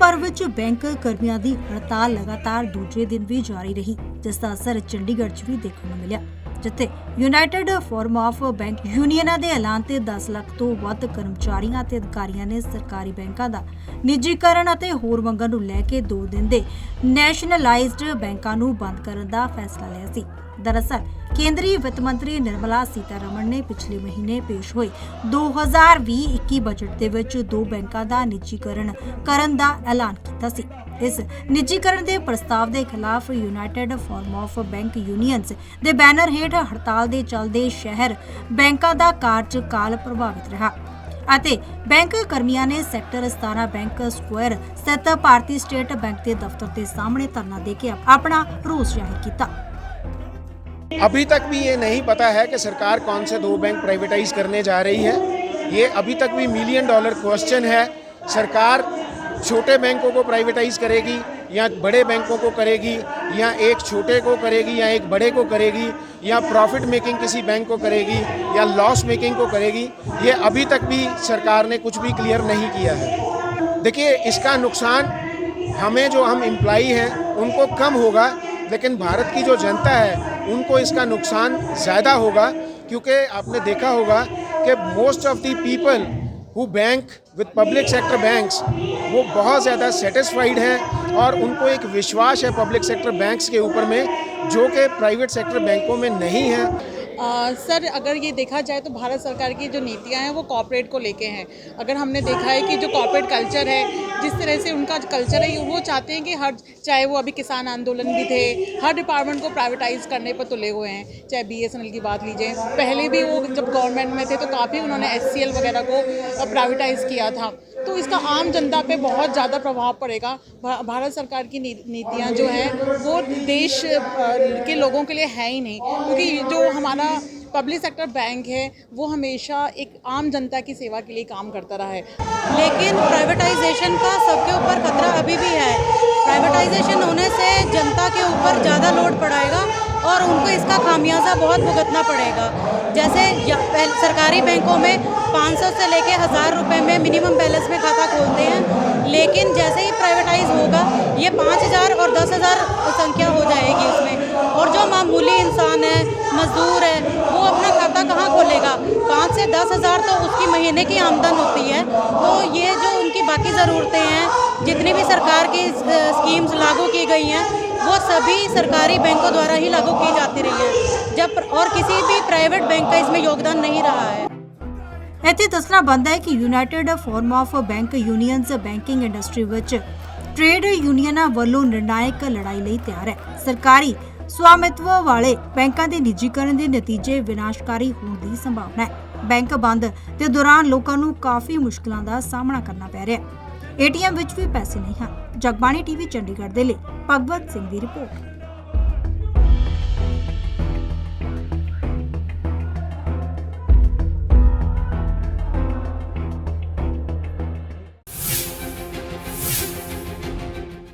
भर which bank कर्मियों की हड़ताल लगातार दूजे दिन भी जारी रही, जिसका असर चंडीगढ़ च भी देखने को मिला, जिथे यूनाइटेड फोरम ऑफ बैंक यूनियनां दे ऐलान ते 10 लाख तो वध कर्मचारियों ते अधिकारियों ने सरकारी बैंकों का निजीकरण अते होर मंगां नूं लैके 2 दिन दे नैशनलाइज्ड बैंकों नूं बंद करने का फैसला लिया सी। दरअसल केंद्रीय वित्त मंत्री निर्मला सीतारमण ने पिछले महीने पेश हुए 2020-21 बजट दे विच 2 बैंकों का निजीकरण करने का ऐलान किया सी। इस निजीकरण के प्रस्ताव के खिलाफ United forum of bank unions के बैनर हेठ हड़ताल के चलते शहर बैंकों का कार्यकाल प्रभावित रहा ਅਤੇ बैंक कर्मियों ने सैक्टर 17 बैंक स्क्वायर स्थित भारतीय स्टेट बैंक के दफ्तर के सामने धरना देके अपना रोष जाहिर किया। अभी तक भी ये नहीं पता है कि सरकार कौन से 2 बैंक प्राइवेटाइज करने जा रही है। ये अभी तक भी $1 मिलियन क्वेश्चन है। सरकार छोटे बैंकों को प्राइवेटाइज करेगी या बड़े बैंकों को करेगी, या एक छोटे को करेगी या एक बड़े को करेगी, या प्रॉफिट मेकिंग किसी बैंक को करेगी या लॉस मेकिंग को करेगी, ये अभी तक भी सरकार ने कुछ भी क्लियर नहीं किया है। देखिए, इसका नुकसान हमें, जो हम एम्प्लॉई हैं, उनको कम होगा, लेकिन भारत की जो जनता है उनको इसका नुकसान ज़्यादा होगा, क्योंकि आपने देखा होगा कि most of the people who bank with public sector banks वो बहुत ज़्यादा सेटिस्फाइड हैं और उनको एक विश्वास है पब्लिक सेक्टर बैंक्स के ऊपर में, जो कि प्राइवेट सेक्टर बैंकों में नहीं है। सर, अगर ये देखा जाए तो भारत सरकार की जो नीतियां हैं वो कॉर्पोरेट को लेके हैं। अगर हमने देखा है कि जो कॉर्पोरेट कल्चर है, जिस तरह से उनका कल्चर है, वो चाहते हैं कि चाहे वो अभी किसान आंदोलन भी थे, हर डिपार्टमेंट को प्राइवेटाइज करने पर तुले हुए हैं। चाहे BSNL की बात लीजिए, पहले भी वो जब गवर्नमेंट में थे तो काफ़ी उन्होंने SCL वगैरह को प्राइवेटाइज किया था। तो इसका आम जनता पे बहुत ज़्यादा प्रभाव पड़ेगा। भारत सरकार की नीतियाँ जो हैं वो देश के लोगों के लिए है ही नहीं, क्योंकि जो हमारा पब्लिक सेक्टर बैंक है वो हमेशा एक आम जनता की सेवा के लिए काम करता रहा है। लेकिन प्राइवेटाइजेशन का सबके ऊपर खतरा अभी भी है। प्राइवेटाइजेशन होने से जनता के ऊपर ज़्यादा लोड पड़ेगा और उनको इसका खामियाजा बहुत भुगतना पड़ेगा। जैसे सरकारी बैंकों में 500 से लेके 1000 रुपये में मिनिमम बैलेंस में खाता खोलते हैं, लेकिन जैसे ही प्राइवेटाइज होगा ये 5000 और 10,000 संख्या हो जाएगी उसमें। और जो मामूली इंसान है, मजदूर है, वो अपना खाता कहाँ खोलेगा? 5 से 10,000 तो उसकी महीने की आमदन होती है। तो ये जो उनकी बाकी ज़रूरतें हैं, जितनी भी सरकार की स्कीम्स लागू की गई हैं, वो सभी सरकारी बैंकों द्वारा ही लागू की जाती रही है, और किसी भी प्राइवेट बैंक का इसमें योगदान नहीं रहा है। इत्थे दसना बनता है कि united forum of bank unions banking industry विच ट्रेड यूनियनां वल्लों निर्णायक लड़ाई लई तैयार है। सरकारी स्वामित्व वाले बैंकों के निजीकरण के नतीजे विनाशकारी होने की संभावना है। बैंक बंद के दौरान लोगों को काफ़ी मुश्किलों का सामना करना पै रहा है। ATM विच भी पैसे नहीं हैं। जगबाणी TV चंडीगढ़ दे लई भगवत सिंह की रिपोर्ट।